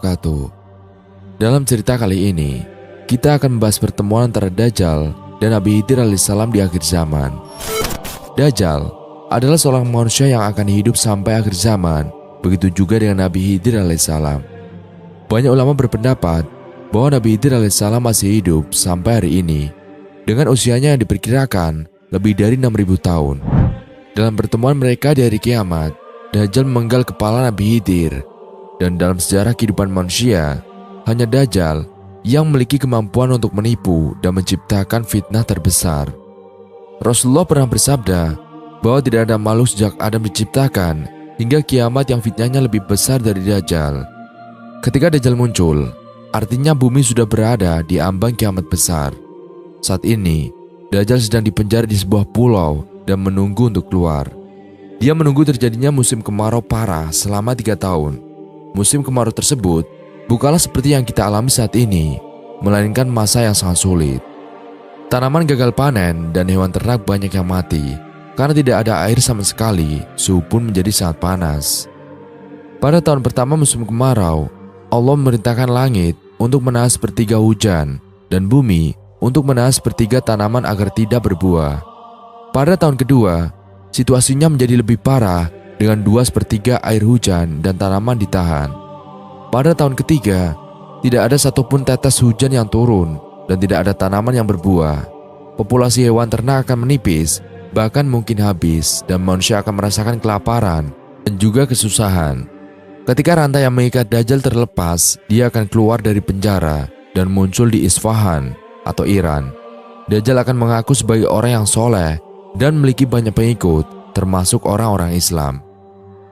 wabarakatuh. Dalam cerita kali ini, kita akan membahas pertemuan antara Dajjal dan Nabi Khidir alaihissalam di akhir zaman. Dajjal adalah seorang manusia yang akan hidup sampai akhir zaman, begitu juga dengan Nabi Khidir alaihissalam. Banyak ulama berpendapat bahwa Nabi Khidir alaihissalam masih hidup sampai hari ini, dengan usianya yang diperkirakan lebih dari 6.000 tahun. Dalam pertemuan mereka di hari kiamat, Dajjal memenggal kepala Nabi Khidir. Dan dalam sejarah kehidupan manusia, hanya Dajjal yang memiliki kemampuan untuk menipu dan menciptakan fitnah terbesar. Rasulullah pernah bersabda bahwa tidak ada makhluk sejak Adam diciptakan hingga kiamat yang fitnahnya lebih besar dari Dajjal. Ketika Dajjal muncul, artinya bumi sudah berada di ambang kiamat besar. Saat ini, Dajjal sedang dipenjara di sebuah pulau dan menunggu untuk keluar. Dia menunggu terjadinya musim kemarau parah selama 3 tahun. Musim kemarau tersebut bukanlah seperti yang kita alami saat ini, melainkan masa yang sangat sulit. Tanaman gagal panen dan hewan ternak banyak yang mati karena tidak ada air sama sekali, suhu pun menjadi sangat panas. Pada tahun pertama musim kemarau, Allah memerintahkan langit untuk menahan sepertiga hujan dan bumi untuk menahan sepertiga tanaman agar tidak berbuah. Pada tahun kedua, situasinya menjadi lebih parah dengan 2/3 air hujan dan tanaman ditahan. Pada tahun ketiga, tidak ada satupun tetes hujan yang turun dan tidak ada tanaman yang berbuah. Populasi hewan ternak akan menipis, bahkan mungkin habis, dan manusia akan merasakan kelaparan dan juga kesusahan. Ketika rantai yang mengikat Dajjal terlepas, dia akan keluar dari penjara dan muncul di Isfahan atau Iran. Dajjal akan mengaku sebagai orang yang soleh dan memiliki banyak pengikut, termasuk orang-orang Islam.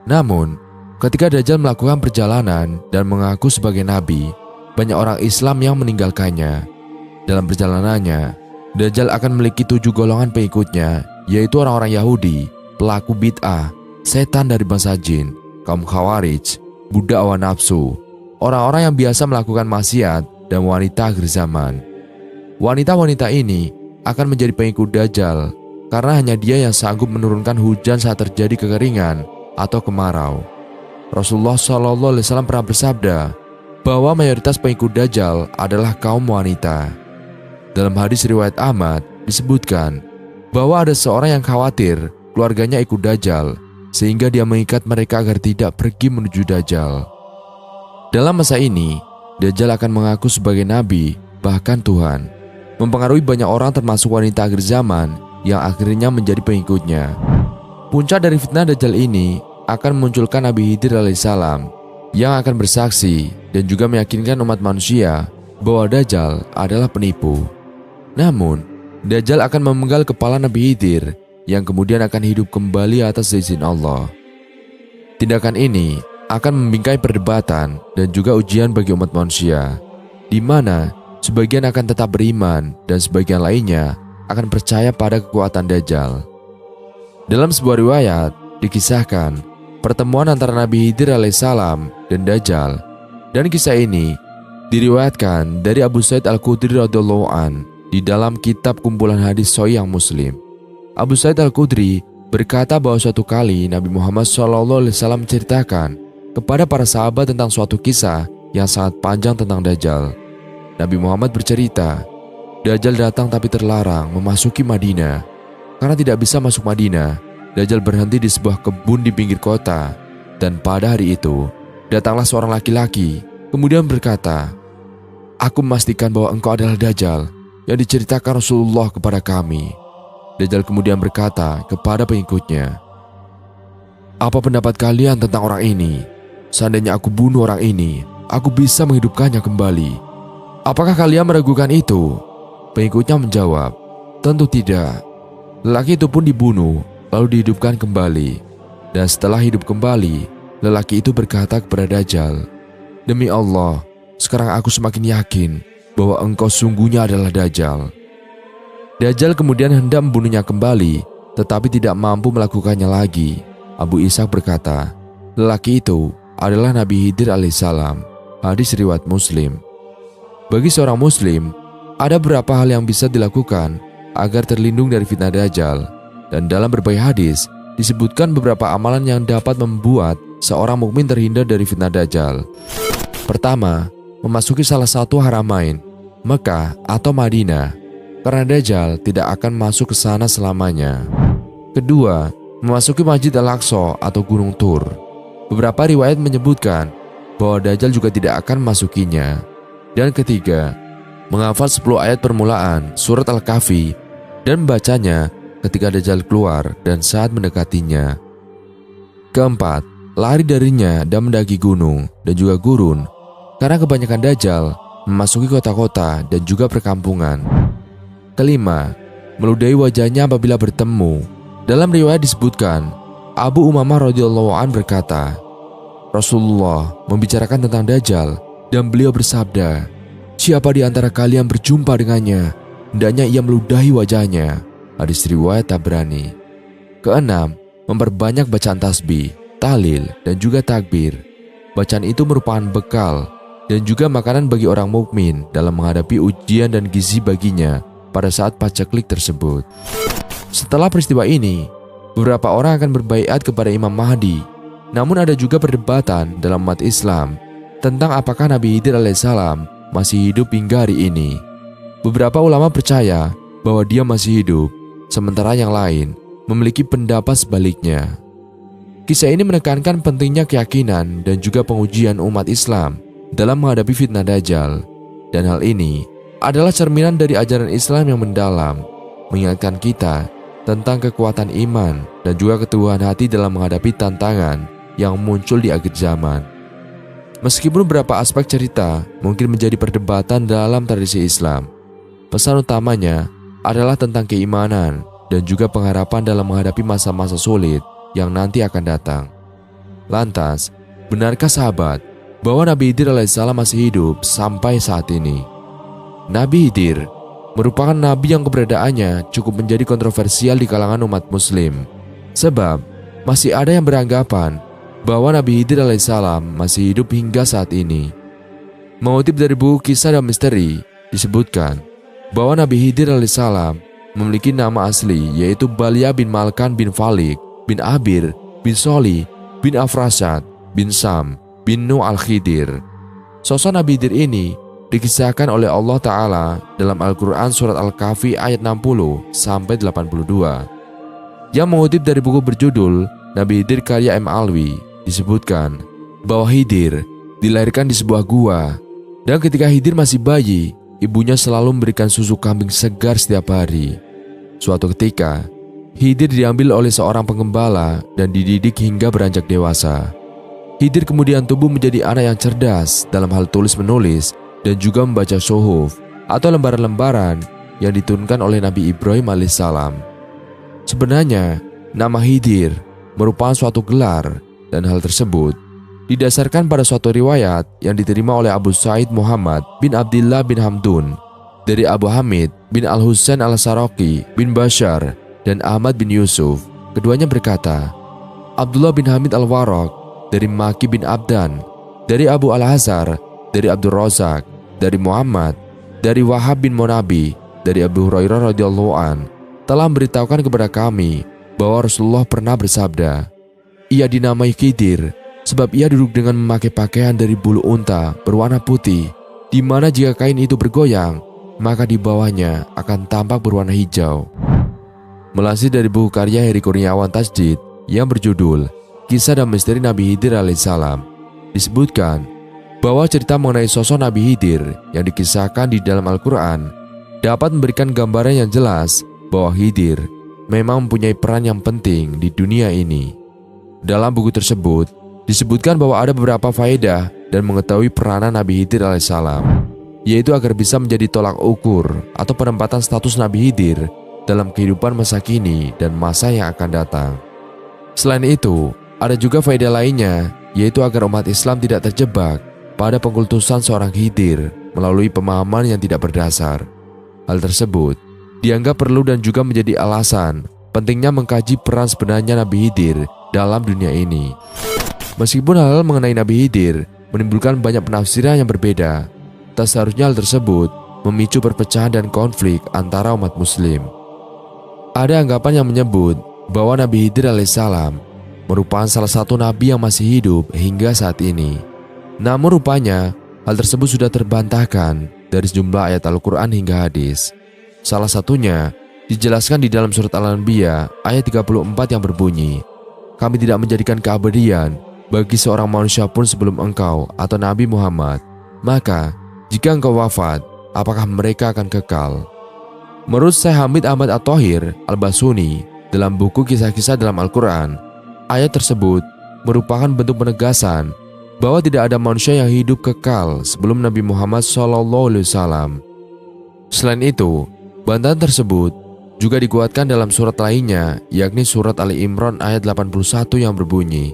Namun, ketika Dajjal melakukan perjalanan dan mengaku sebagai nabi, banyak orang Islam yang meninggalkannya. Dalam perjalanannya, Dajjal akan memiliki 7 golongan pengikutnya, yaitu orang-orang Yahudi, pelaku bid'ah, setan dari bangsa jin, kaum Khawarij, budak hawa nafsu, orang-orang yang biasa melakukan maksiat, dan wanita akhir zaman. Wanita-wanita ini akan menjadi pengikut Dajjal karena hanya dia yang sanggup menurunkan hujan saat terjadi kekeringan atau kemarau. Rasulullah SAW pernah bersabda bahwa mayoritas pengikut Dajjal adalah kaum wanita. Dalam hadis riwayat Ahmad disebutkan bahwa ada seorang yang khawatir keluarganya ikut Dajjal, sehingga dia mengikat mereka agar tidak pergi menuju Dajjal. Dalam masa ini, Dajjal akan mengaku sebagai nabi, bahkan Tuhan, mempengaruhi banyak orang termasuk wanita akhir zaman yang akhirnya menjadi pengikutnya. Puncak dari fitnah Dajjal ini akan memunculkan Nabi Khidir alaihissalam yang akan bersaksi dan juga meyakinkan umat manusia bahwa Dajjal adalah penipu. Namun, Dajjal akan memenggal kepala Nabi Khidir yang kemudian akan hidup kembali atas izin Allah. Tindakan ini akan membingkai perdebatan dan juga ujian bagi umat manusia, di mana sebagian akan tetap beriman dan sebagian lainnya akan percaya pada kekuatan Dajjal. Dalam sebuah riwayat dikisahkan pertemuan antara Nabi Khidir alaihissalam dan Dajjal, dan kisah ini diriwayatkan dari Abu Sa'id Al-Khudri radhiyallahu an di dalam kitab kumpulan hadis Sahih Muslim. Abu Sa'id Al-Khudri berkata bahwa suatu kali Nabi Muhammad SAW menceritakan kepada para sahabat tentang suatu kisah yang sangat panjang tentang Dajjal. Nabi Muhammad bercerita, Dajjal datang tapi terlarang memasuki Madinah. Karena tidak bisa masuk Madinah, Dajjal berhenti di sebuah kebun di pinggir kota. Dan pada hari itu, datanglah seorang laki-laki, kemudian berkata, "Aku memastikan bahwa engkau adalah Dajjal yang diceritakan Rasulullah kepada kami." Dajjal kemudian berkata kepada pengikutnya, "Apa pendapat kalian tentang orang ini? Seandainya aku bunuh orang ini, aku bisa menghidupkannya kembali. Apakah kalian meragukan itu?" Pengikutnya menjawab, "Tentu tidak." Lelaki itu pun dibunuh, lalu dihidupkan kembali. Dan setelah hidup kembali, lelaki itu berkata kepada Dajjal, "Demi Allah, sekarang aku semakin yakin bahwa engkau sungguhnya adalah Dajjal." Dajjal kemudian hendak membunuhnya kembali, tetapi tidak mampu melakukannya lagi. Abu Ishaq berkata, lelaki itu adalah Nabi Khidir alaihissalam. Hadis riwayat Muslim. Bagi seorang Muslim, ada beberapa hal yang bisa dilakukan agar terlindung dari fitnah Dajjal, dan dalam berbagai hadis disebutkan beberapa amalan yang dapat membuat seorang mukmin terhindar dari fitnah Dajjal. Pertama, memasuki salah satu haramain, Mekah atau Madinah, karena Dajjal tidak akan masuk ke sana selamanya. Kedua, memasuki Masjid Al-Aqsa atau Gunung Tur. Beberapa riwayat menyebutkan bahwa Dajjal juga tidak akan memasukinya. Dan ketiga, menghafal 10 ayat permulaan surat Al-Kahfi dan membacanya ketika Dajjal keluar dan saat mendekatinya. Keempat, lari darinya dan mendaki gunung dan juga gurun, karena kebanyakan Dajjal memasuki kota-kota dan juga perkampungan. Kelima, meludahi wajahnya apabila bertemu. Dalam riwayat disebutkan, Abu Umamah radhiyallahu an berkata, Rasulullah membicarakan tentang Dajjal dan beliau bersabda, siapa di antara kalian berjumpa dengannya, hendaknya ia meludahi wajahnya. Hadis riwayat Tabrani. Keenam, memperbanyak bacaan tasbih, tahlil, dan juga takbir. Bacaan itu merupakan bekal dan juga makanan bagi orang mukmin dalam menghadapi ujian dan gizi baginya pada saat paceklik tersebut. Setelah peristiwa ini, beberapa orang akan berbaiat kepada Imam Mahdi. Namun ada juga perdebatan dalam umat Islam tentang apakah Nabi Khidir alaihissalam masih hidup hingga hari ini. Beberapa ulama percaya bahwa dia masih hidup, sementara yang lain memiliki pendapat sebaliknya. Kisah ini menekankan pentingnya keyakinan dan juga pengujian umat Islam dalam menghadapi fitnah Dajjal. Dan hal ini adalah cerminan dari ajaran Islam yang mendalam, mengingatkan kita tentang kekuatan iman dan juga keteguhan hati dalam menghadapi tantangan yang muncul di akhir zaman. Meskipun beberapa aspek cerita mungkin menjadi perdebatan dalam tradisi Islam, pesan utamanya adalah tentang keimanan dan juga pengharapan dalam menghadapi masa-masa sulit yang nanti akan datang. Lantas, benarkah sahabat bahwa Nabi Khidir alaihissalam masih hidup sampai saat ini? Nabi Khidir merupakan nabi yang keberadaannya cukup menjadi kontroversial di kalangan umat muslim. Sebab, masih ada yang beranggapan bahwa Nabi Khidir alaihissalam masih hidup hingga saat ini. Mengutip dari buku Kisah dan Misteri, disebutkan bahwa Nabi Khidir alaihissalam memiliki nama asli yaitu Balia bin Malkan bin Falik bin Abir bin Soli bin Afrasad bin Sam bin Nuh al-Khidir. Sosok Nabi Khidir ini dikisahkan oleh Allah Ta'ala dalam Al-Quran surat Al-Kahfi ayat 60-82. Yang mengutip dari buku berjudul Nabi Khidir karya M. Alwi, disebutkan bahwa Khidir dilahirkan di sebuah gua, dan ketika Khidir masih bayi, ibunya selalu memberikan susu kambing segar setiap hari. Suatu ketika, Khidir diambil oleh seorang penggembala dan dididik hingga beranjak dewasa. Khidir kemudian tumbuh menjadi anak yang cerdas dalam hal tulis-menulis dan juga membaca suhuf atau lembaran-lembaran yang diturunkan oleh Nabi Ibrahim alaihissalam. Sebenarnya, nama Khidir merupakan suatu gelar dan hal tersebut didasarkan pada suatu riwayat yang diterima oleh Abu Sa'id Muhammad bin Abdullah bin Hamdun dari Abu Hamid bin Al-Husain Al-Saraqi bin Bashar dan Ahmad bin Yusuf. Keduanya berkata, Abdullah bin Hamid Al-Waraq dari Maki bin Abdan, dari Abu Al-Hazar, dari Abdul Razak, dari Muhammad, dari Wahab bin Munabi, dari Abu Hurairah radhiyallahu an, telah memberitahukan kepada kami bahwa Rasulullah pernah bersabda, ia dinamai Khidir sebab ia duduk dengan memakai pakaian dari bulu unta berwarna putih, di mana jika kain itu bergoyang, maka di bawahnya akan tampak berwarna hijau. Melansir dari buku karya Heri Kurniawan Tasjid yang berjudul Kisah dan Misteri Nabi Khidir alaihissalam, disebutkan bahwa cerita mengenai sosok Nabi Khidir yang dikisahkan di dalam Al-Quran dapat memberikan gambaran yang jelas bahwa Khidir memang mempunyai peran yang penting di dunia ini. Dalam buku tersebut disebutkan bahwa ada beberapa faedah dan mengetahui peranan Nabi Khidir alaihissalam, yaitu agar bisa menjadi tolak ukur atau penempatan status Nabi Khidir dalam kehidupan masa kini dan masa yang akan datang. Selain itu, ada juga faedah lainnya, yaitu agar umat Islam tidak terjebak pada pengkultusan seorang Khidir melalui pemahaman yang tidak berdasar. Hal tersebut dianggap perlu dan juga menjadi alasan pentingnya mengkaji peran sebenarnya Nabi Khidir dalam dunia ini. Meskipun hal-hal mengenai Nabi Khidir menimbulkan banyak penafsiran yang berbeda, tak seharusnya hal tersebut memicu perpecahan dan konflik antara umat muslim. Ada anggapan yang menyebut bahwa Nabi Khidir alaihissalam merupakan salah satu nabi yang masih hidup hingga saat ini. Namun rupanya Hal tersebut sudah terbantahkan dari sejumlah ayat Al-Quran hingga hadis. Salah satunya dijelaskan di dalam surat Al-Anbiya ayat 34 yang berbunyi, "Kami tidak menjadikan keabadian bagi seorang manusia pun sebelum engkau atau Nabi Muhammad. Maka jika engkau wafat, apakah mereka akan kekal?" Menurut Syekh Hamid Ahmad At-Thohir Al-Basuni dalam buku Kisah-Kisah dalam Al-Quran, ayat tersebut merupakan bentuk penegasan bahwa tidak ada manusia yang hidup kekal sebelum Nabi Muhammad SAW. Selain itu, bantahan tersebut juga dikuatkan dalam surat lainnya, yakni surat Ali Imran ayat 81 yang berbunyi,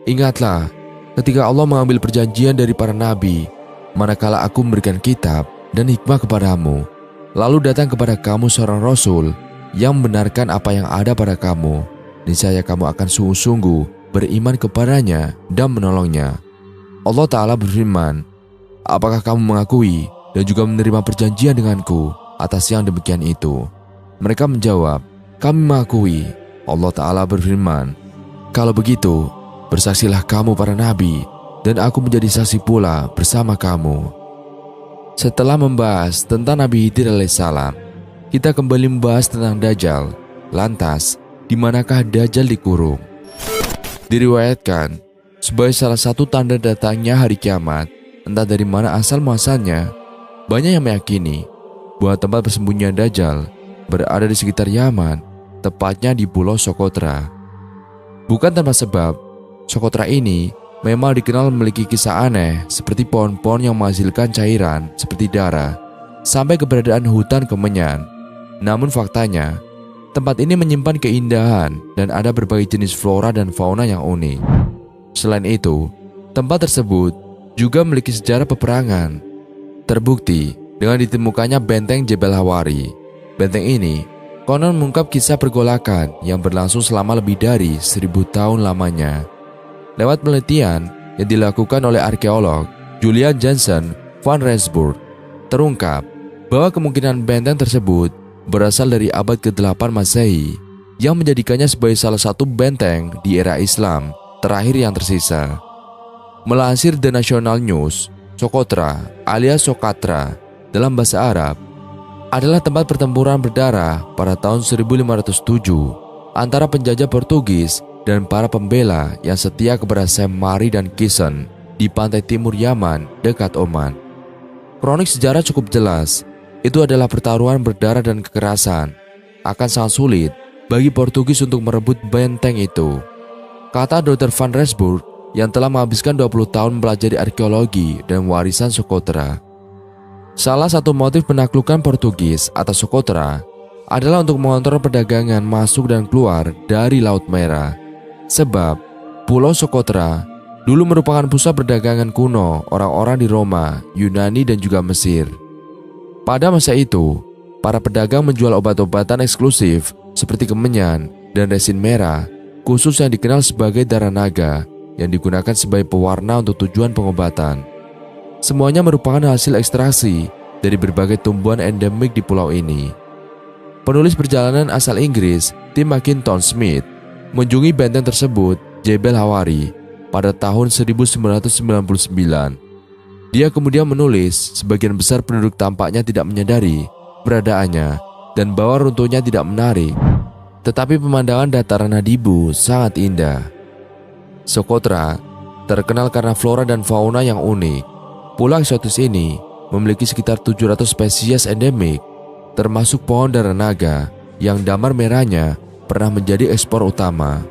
"Ingatlah ketika Allah mengambil perjanjian dari para nabi, manakala aku memberikan kitab dan hikmah kepadamu, lalu datang kepada kamu seorang rasul yang membenarkan apa yang ada pada kamu, niscaya kamu akan sungguh-sungguh beriman kepadanya dan menolongnya." Allah Ta'ala berfirman, "Apakah kamu mengakui dan juga menerima perjanjian denganku atas yang demikian itu?" Mereka menjawab, "Kami mengakui." Allah Ta'ala berfirman, "Kalau begitu, bersaksilah kamu para nabi, dan aku menjadi saksi pula bersama kamu." Setelah membahas tentang Nabi Khidir alaihissalam, kita kembali membahas tentang Dajjal. Lantas, di manakah Dajjal dikurung? Diriwayatkan sebagai salah satu tanda datangnya hari kiamat. Entah dari mana asal muasalnya, banyak yang meyakini bahwa tempat persembunyian Dajjal berada di sekitar Yaman, tepatnya di Pulau Socotra. Bukan tanpa sebab, Socotra ini memang dikenal memiliki kisah aneh seperti pohon-pohon yang menghasilkan cairan seperti darah, sampai keberadaan hutan kemenyan. Namun faktanya, tempat ini menyimpan keindahan dan ada berbagai jenis flora dan fauna yang unik. Selain itu, tempat tersebut juga memiliki sejarah peperangan. Terbukti dengan ditemukannya benteng Jebel Hawari. Benteng ini konon mengungkap kisah pergolakan yang berlangsung selama lebih dari 1000 tahun lamanya. Lewat penelitian yang dilakukan oleh arkeolog Julian Jansen van Rensburg, terungkap bahwa kemungkinan benteng tersebut berasal dari abad ke-8 Masehi yang menjadikannya sebagai salah satu benteng di era Islam terakhir yang tersisa. Melansir The National News, Socotra alias Sokatra dalam bahasa Arab adalah tempat pertempuran berdarah pada tahun 1507 antara penjajah Portugis dan para pembela yang setia kepada Sam Mari dan Kison di pantai timur Yaman dekat Oman. Kronik sejarah cukup jelas, itu adalah pertaruhan berdarah dan kekerasan. Akan sangat sulit bagi Portugis untuk merebut benteng itu, kata Dr. van Rensburg yang telah menghabiskan 20 tahun mempelajari arkeologi dan warisan Socotra. Salah satu motif penaklukan Portugis atas Socotra adalah untuk mengontrol perdagangan masuk dan keluar dari Laut Merah. Sebab Pulau Socotra dulu merupakan pusat perdagangan kuno orang-orang di Roma, Yunani dan juga Mesir. Pada masa itu, para pedagang menjual obat-obatan eksklusif seperti kemenyan dan resin merah, khusus yang dikenal sebagai darah naga, yang digunakan sebagai pewarna untuk tujuan pengobatan. Semuanya merupakan hasil ekstraksi dari berbagai tumbuhan endemik di pulau ini. Penulis perjalanan asal Inggris, Tim Mackintosh Smith, mengunjungi benteng tersebut, Jebel Hawari, pada tahun 1999. Dia kemudian menulis, sebagian besar penduduk tampaknya tidak menyadari keberadaannya dan bahwa runtuhnya tidak menarik, tetapi pemandangan dataran Hadibu sangat indah. Socotra terkenal karena flora dan fauna yang unik. Pulau eksotis ini memiliki sekitar 700 spesies endemik, termasuk pohon darah naga yang damar merahnya pernah menjadi ekspor utama.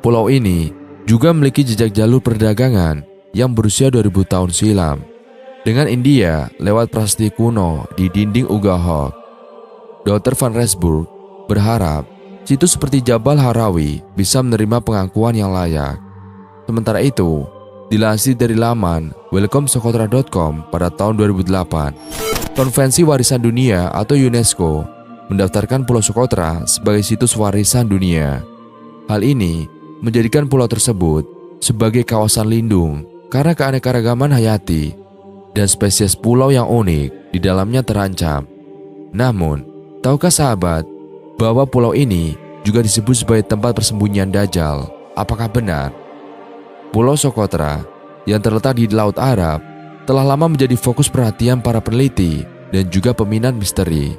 Pulau ini juga memiliki jejak jalur perdagangan yang berusia 2000 tahun silam dengan India lewat prasasti kuno di dinding Ugahok. Dr. van Rensburg berharap situs seperti Jabal Harawi bisa menerima pengakuan yang layak. Sementara itu, dilansir dari laman welcomesocotra.com pada tahun 2008, Konvensi Warisan Dunia atau UNESCO mendaftarkan Pulau Socotra sebagai situs warisan dunia. Hal ini menjadikan pulau tersebut sebagai kawasan lindung karena keanekaragaman hayati dan spesies pulau yang unik di dalamnya terancam. Namun, tahukah sahabat bahwa pulau ini juga disebut sebagai tempat persembunyian Dajjal? Apakah benar? Pulau Socotra yang terletak di Laut Arab telah lama menjadi fokus perhatian para peneliti dan juga peminat misteri.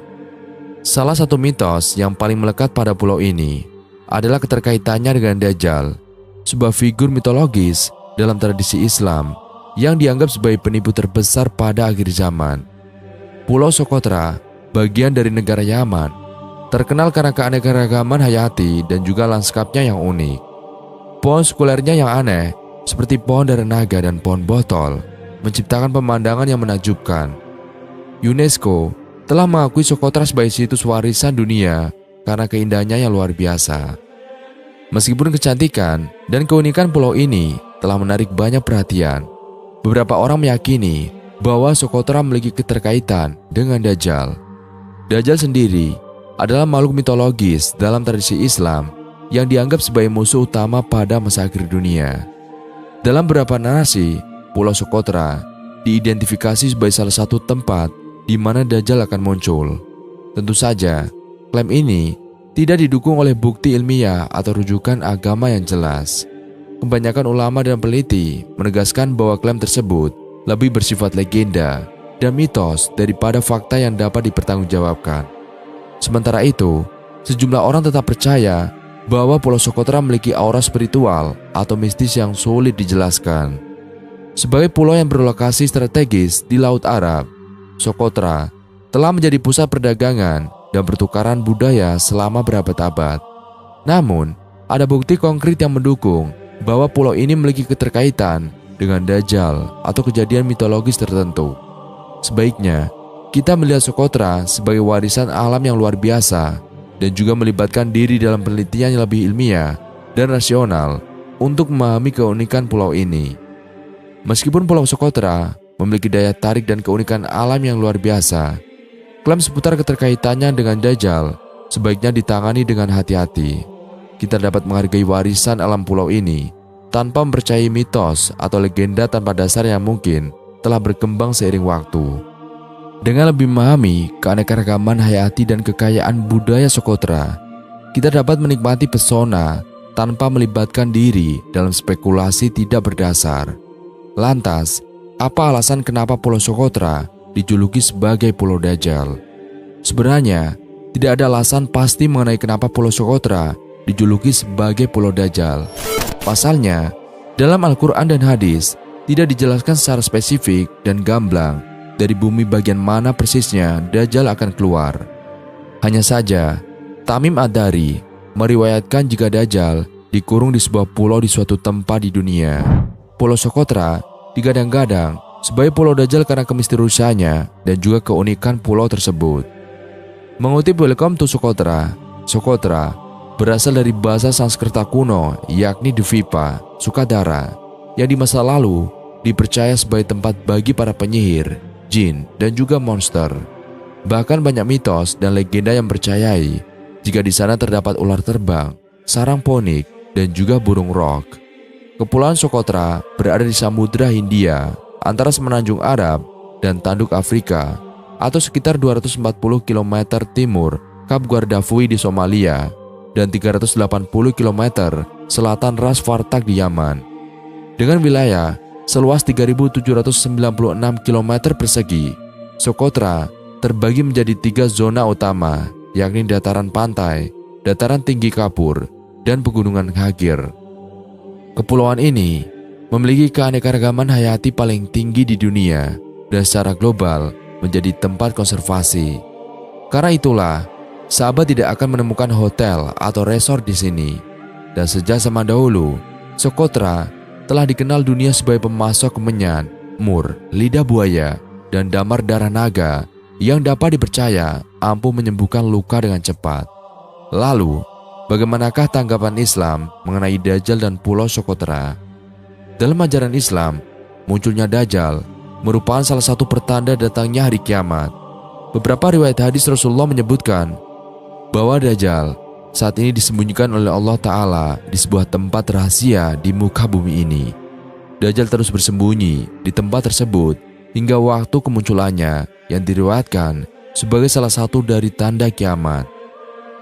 Salah satu mitos yang paling melekat pada pulau ini adalah keterkaitannya dengan Dajjal, sebuah figur mitologis dalam tradisi Islam yang dianggap sebagai penipu terbesar pada akhir zaman. Pulau Socotra, bagian dari negara Yaman, terkenal karena keanekaragaman hayati dan juga lanskapnya yang unik. Pohon sekulernya yang aneh, seperti pohon dara naga dan pohon botol, menciptakan pemandangan yang menakjubkan. UNESCO telah mengakui Socotra sebagai situs warisan dunia karena keindahannya yang luar biasa. Meskipun kecantikan dan keunikan pulau ini telah menarik banyak perhatian, beberapa orang meyakini bahwa Socotra memiliki keterkaitan dengan Dajjal. Dajjal sendiri adalah makhluk mitologis dalam tradisi Islam yang dianggap sebagai musuh utama pada masa akhir dunia. Dalam beberapa narasi, Pulau Socotra diidentifikasi sebagai salah satu tempat di mana Dajjal akan muncul. Tentu saja, klaim ini tidak didukung oleh bukti ilmiah atau rujukan agama yang jelas. Kebanyakan ulama dan peneliti menegaskan bahwa klaim tersebut lebih bersifat legenda dan mitos daripada fakta yang dapat dipertanggungjawabkan. Sementara itu, sejumlah orang tetap percaya bahwa Pulau Socotra memiliki aura spiritual atau mistis yang sulit dijelaskan. Sebagai pulau yang berlokasi strategis di Laut Arab, Socotra telah menjadi pusat perdagangan dan pertukaran budaya selama berabad-abad. Namun, ada bukti konkret yang mendukung bahwa pulau ini memiliki keterkaitan dengan Dajjal atau kejadian mitologis tertentu. Sebaiknya, kita melihat Socotra sebagai warisan alam yang luar biasa dan juga melibatkan diri dalam penelitian yang lebih ilmiah dan rasional untuk memahami keunikan pulau ini. Meskipun Pulau Socotra memiliki daya tarik dan keunikan alam yang luar biasa, klaim seputar keterkaitannya dengan Dajjal sebaiknya ditangani dengan hati-hati. Kita dapat menghargai warisan alam pulau ini tanpa mempercayai mitos atau legenda tanpa dasar yang mungkin telah berkembang seiring waktu. Dengan lebih memahami keanekaragaman hayati dan kekayaan budaya Socotra, kita dapat menikmati pesona tanpa melibatkan diri dalam spekulasi tidak berdasar. Lantas, apa alasan kenapa Pulau Socotra dijuluki sebagai Pulau Dajjal? Sebenarnya, tidak ada alasan pasti mengenai kenapa Pulau Socotra dijuluki sebagai Pulau Dajjal. Pasalnya, dalam Al-Quran dan hadis tidak dijelaskan secara spesifik dan gamblang dari bumi bagian mana persisnya Dajjal akan keluar. Hanya saja, Tamim Ad-Dari meriwayatkan jika Dajjal dikurung di sebuah pulau di suatu tempat di dunia. Pulau Socotra digadang-gadang sebagai Pulau Dajjal karena kemisteriusannya dan juga keunikan pulau tersebut. Mengutip Welcome to Socotra, Socotra berasal dari bahasa Sanskerta kuno yakni Dvipa, Sukadara, yang di masa lalu dipercaya sebagai tempat bagi para penyihir, jin, dan juga monster. Bahkan banyak mitos dan legenda yang percayai jika di sana terdapat ular terbang, sarang ponik, dan juga burung rok. Kepulauan Socotra berada di Samudra Hindia antara Semenanjung Arab dan Tanduk Afrika atau sekitar 240 km timur Kap Guardafui di Somalia dan 380 km selatan Ras Fartak di Yaman. Dengan wilayah seluas 3.796 km persegi, Socotra terbagi menjadi 3 zona utama, yakni dataran pantai, dataran tinggi kapur, dan pegunungan Hagir. Kepulauan ini memiliki keanekaragaman hayati paling tinggi di dunia dan secara global menjadi tempat konservasi. Karena itulah, sahabat tidak akan menemukan hotel atau resort di sini. Dan sejak zaman dahulu, Socotra telah dikenal dunia sebagai pemasok kemenyan, mur, lidah buaya, dan damar darah naga yang dapat dipercaya ampuh menyembuhkan luka dengan cepat. Lalu, bagaimanakah tanggapan Islam mengenai Dajjal dan Pulau Socotra? Dalam ajaran Islam, munculnya Dajjal merupakan salah satu pertanda datangnya hari kiamat. Beberapa riwayat hadis Rasulullah menyebutkan bahwa Dajjal saat ini disembunyikan oleh Allah Ta'ala di sebuah tempat rahasia di muka bumi ini. Dajjal terus bersembunyi di tempat tersebut hingga waktu kemunculannya yang diriwayatkan sebagai salah satu dari tanda kiamat.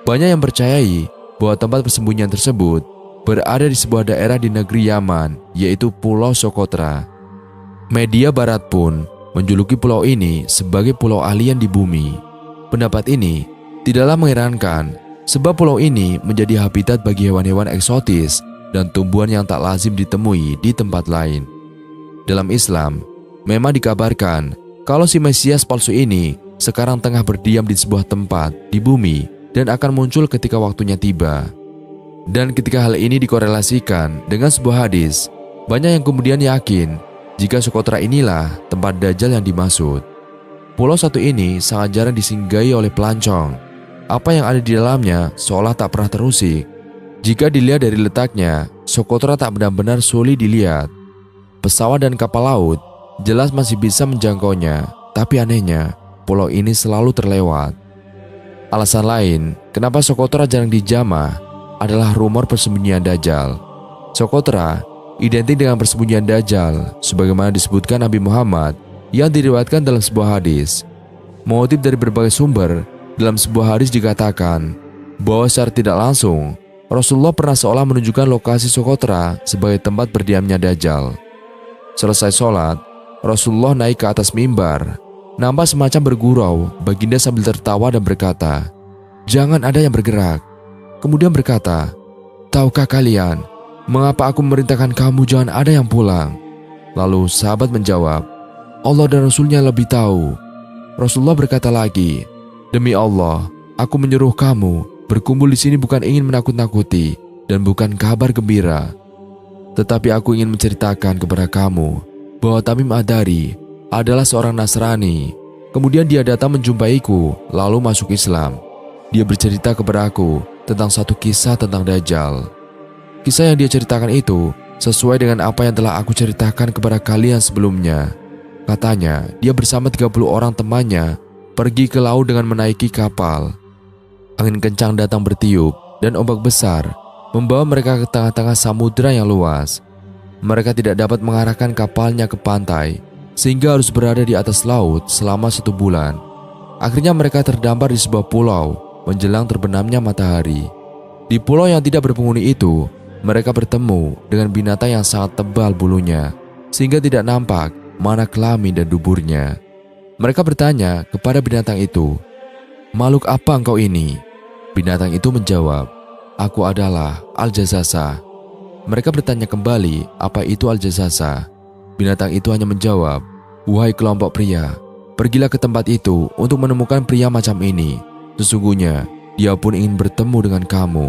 Banyak yang percayai bahwa tempat persembunyian tersebut berada di sebuah daerah di negeri Yaman, yaitu Pulau Socotra. Media barat pun menjuluki pulau ini sebagai pulau alien di bumi. Pendapat ini tidaklah mengherankan sebab pulau ini menjadi habitat bagi hewan-hewan eksotis dan tumbuhan yang tak lazim ditemui di tempat lain. Dalam Islam, memang dikabarkan kalau si Mesias palsu ini sekarang tengah berdiam di sebuah tempat di bumi dan akan muncul ketika waktunya tiba. Dan ketika hal ini dikorelasikan dengan sebuah hadis, banyak yang kemudian yakin jika Socotra inilah tempat Dajjal yang dimaksud. Pulau satu ini sangat jarang disinggahi oleh pelancong. Apa yang ada di dalamnya seolah tak pernah terusik. Jika dilihat dari letaknya, Socotra tak benar-benar sulit dilihat. Pesawat dan kapal laut jelas masih bisa menjangkaunya, tapi anehnya, pulau ini selalu terlewat. Alasan lain kenapa Socotra jarang dijamah adalah rumor persembunyian Dajjal. Socotra identik dengan persembunyian Dajjal sebagaimana disebutkan Nabi Muhammad yang diriwayatkan dalam sebuah hadis. Mengutip dari berbagai sumber, dalam sebuah hadis dikatakan bahwa secara tidak langsung Rasulullah pernah seolah menunjukkan lokasi Socotra sebagai tempat berdiamnya Dajjal. Selesai sholat, Rasulullah naik ke atas mimbar. Nampak semacam bergurau, baginda sambil tertawa dan berkata, "Jangan ada yang bergerak." Kemudian berkata, "Tahukah kalian mengapa aku memerintahkan kamu jangan ada yang pulang?" Lalu sahabat menjawab, "Allah dan Rasulnya lebih tahu." Rasulullah berkata lagi, "Demi Allah, aku menyuruh kamu berkumpul di sini bukan ingin menakut-nakuti dan bukan kabar gembira. Tetapi aku ingin menceritakan kepada kamu bahwa Tamim Ad-Dari adalah seorang Nasrani. Kemudian dia datang menjumpaiku lalu masuk Islam. Dia bercerita kepada aku tentang satu kisah tentang Dajjal. Kisah yang dia ceritakan itu sesuai dengan apa yang telah aku ceritakan kepada kalian sebelumnya. Katanya, dia bersama 30 orang temannya pergi ke laut dengan menaiki kapal. Angin kencang datang bertiup dan ombak besar membawa mereka ke tengah-tengah samudera yang luas. Mereka tidak dapat mengarahkan kapalnya ke pantai, sehingga harus berada di atas laut selama 1 bulan. Akhirnya mereka terdampar di sebuah pulau menjelang terbenamnya matahari. Di pulau yang tidak berpenghuni itu, mereka bertemu dengan binatang yang sangat tebal bulunya, sehingga tidak nampak mana kelamin dan duburnya. Mereka bertanya kepada binatang itu, "Makhluk apa engkau ini?" Binatang itu menjawab, "Aku adalah Al-Jassasa." Mereka bertanya kembali, "Apa itu Al-Jassasa?" Binatang itu hanya menjawab, "Wahai kelompok pria, pergilah ke tempat itu untuk menemukan pria macam ini. Sesungguhnya dia pun ingin bertemu dengan kamu."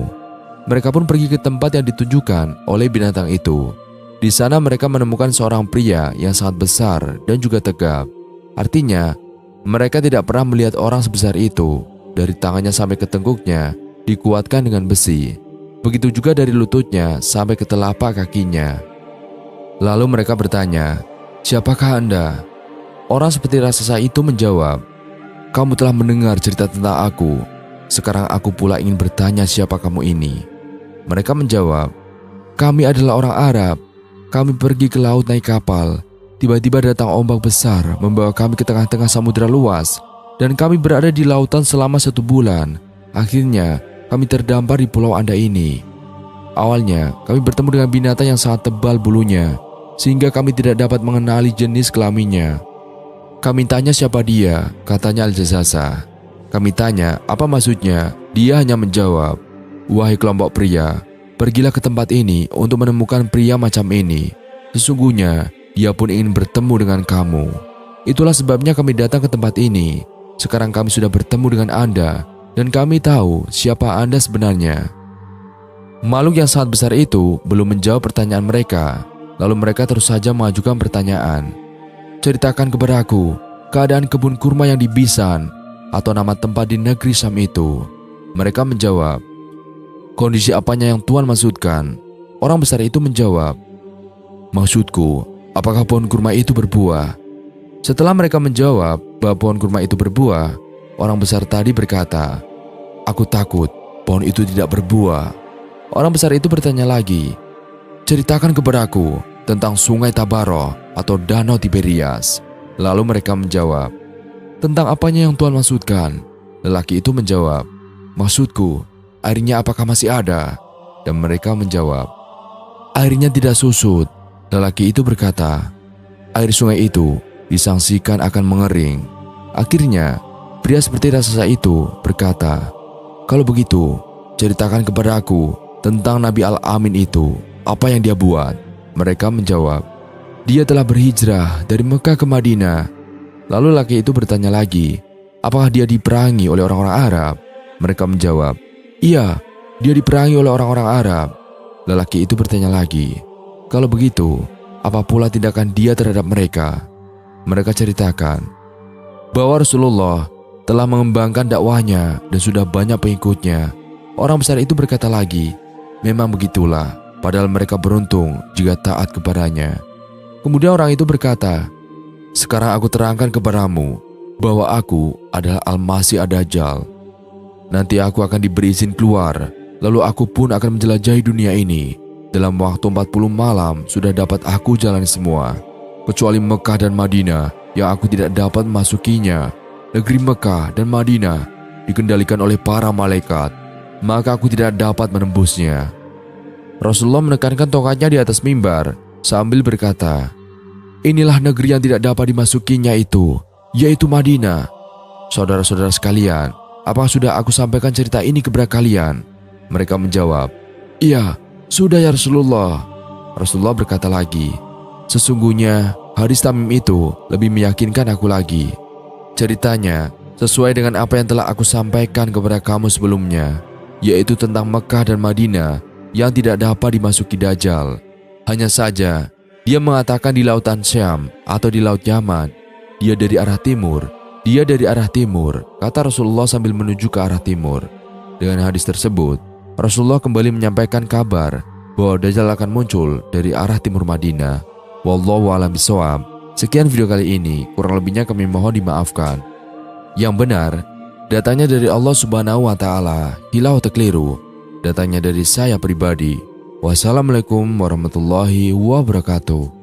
Mereka pun pergi ke tempat yang ditunjukkan oleh binatang itu. Di sana mereka menemukan seorang pria yang sangat besar dan juga tegap. Artinya, mereka tidak pernah melihat orang sebesar itu. Dari tangannya sampai ke tengkuknya dikuatkan dengan besi. Begitu juga dari lututnya sampai ke telapak kakinya. Lalu mereka bertanya, "Siapakah Anda?" Orang seperti raksasa itu menjawab, "Kamu telah mendengar cerita tentang aku. Sekarang aku pula ingin bertanya siapa kamu ini." Mereka menjawab, "Kami adalah orang Arab. Kami pergi ke laut naik kapal. Tiba-tiba datang ombak besar membawa kami ke tengah-tengah samudera luas. Dan kami berada di lautan selama 1 bulan. Akhirnya kami terdampar di pulau Anda ini. Awalnya kami bertemu dengan binatang yang sangat tebal bulunya, sehingga kami tidak dapat mengenali jenis kelaminnya. Kami tanya siapa dia," katanya Al-Jassasa. Kami tanya apa maksudnya. Dia hanya menjawab, "Wahai kelompok pria, pergilah ke tempat ini untuk menemukan pria macam ini. Sesungguhnya dia pun ingin bertemu dengan kamu. Itulah sebabnya kami datang ke tempat ini. Sekarang kami sudah bertemu dengan Anda dan kami tahu siapa Anda sebenarnya." Makhluk yang sangat besar itu belum menjawab pertanyaan mereka. Lalu mereka terus saja mengajukan pertanyaan, "Ceritakan kepada aku keadaan kebun kurma yang di Bisan atau nama tempat di negeri Syam itu." Mereka menjawab, "Kondisi apanya yang Tuhan maksudkan?" Orang besar itu menjawab, "Maksudku, apakah pohon kurma itu berbuah?" Setelah mereka menjawab bahwa pohon kurma itu berbuah, orang besar tadi berkata, "Aku takut pohon itu tidak berbuah." Orang besar itu bertanya lagi, "Ceritakan kepadaku tentang sungai Tabaro atau danau Tiberias." Lalu mereka menjawab, "Tentang apanya yang Tuhan maksudkan?" Lelaki itu menjawab, "Maksudku, airnya apakah masih ada?" Dan mereka menjawab, "Airnya tidak susut." Lelaki itu berkata, Air sungai itu disangsikan akan mengering. Akhirnya, pria seperti raksasa itu berkata, "Kalau begitu, ceritakan kepada aku tentang Nabi Al-Amin itu, apa yang dia buat?" Mereka menjawab, "Dia telah berhijrah dari Mekah ke Madinah." Lalu laki itu bertanya lagi, "Apakah dia diperangi oleh orang-orang Arab?" Mereka menjawab, "Iya, dia diperangi oleh orang-orang Arab." Lelaki itu bertanya lagi, "Kalau begitu, apa pula tindakan dia terhadap mereka?" Mereka ceritakan bahwa Rasulullah telah mengembangkan dakwahnya dan sudah banyak pengikutnya. Orang besar itu berkata lagi, "Memang begitulah, padahal mereka beruntung jika taat kepadanya." Kemudian orang itu berkata, "Sekarang aku terangkan kepadamu bahwa aku adalah Al-Masih Ad-Dajjal. Nanti aku akan diberi izin keluar, lalu aku pun akan menjelajahi dunia ini. Dalam waktu 40 malam sudah dapat aku jalani semua, kecuali Mekah dan Madinah yang aku tidak dapat memasukinya. Negeri Mekah dan Madinah dikendalikan oleh para malaikat, maka aku tidak dapat menembusnya." Rasulullah menekankan tongkatnya di atas mimbar sambil berkata, "Inilah negeri yang tidak dapat dimasukinya itu, yaitu Madinah. Saudara-saudara sekalian, apakah sudah aku sampaikan cerita ini kepada kalian?" Mereka menjawab, "Iya, sudah ya Rasulullah." Rasulullah berkata lagi, "Sesungguhnya hadis Tamim itu lebih meyakinkan aku lagi. Ceritanya sesuai dengan apa yang telah aku sampaikan kepada kamu sebelumnya, yaitu tentang Mekah dan Madinah yang tidak dapat dimasuki Dajjal. Hanya saja, dia mengatakan di lautan Syam atau di laut Yaman. Dia dari arah timur, dia dari arah timur," kata Rasulullah sambil menuju ke arah timur. Dengan hadis tersebut, Rasulullah kembali menyampaikan kabar bahwa Dajjal akan muncul dari arah timur Madinah. Wallahu a'lam bishawab. Sekian video kali ini, kurang lebihnya kami mohon dimaafkan. Yang benar, datanya dari Allah Subhanahu wa Ta'ala, hilau atau keliru, datanya dari saya pribadi. Wassalamualaikum warahmatullahi wabarakatuh.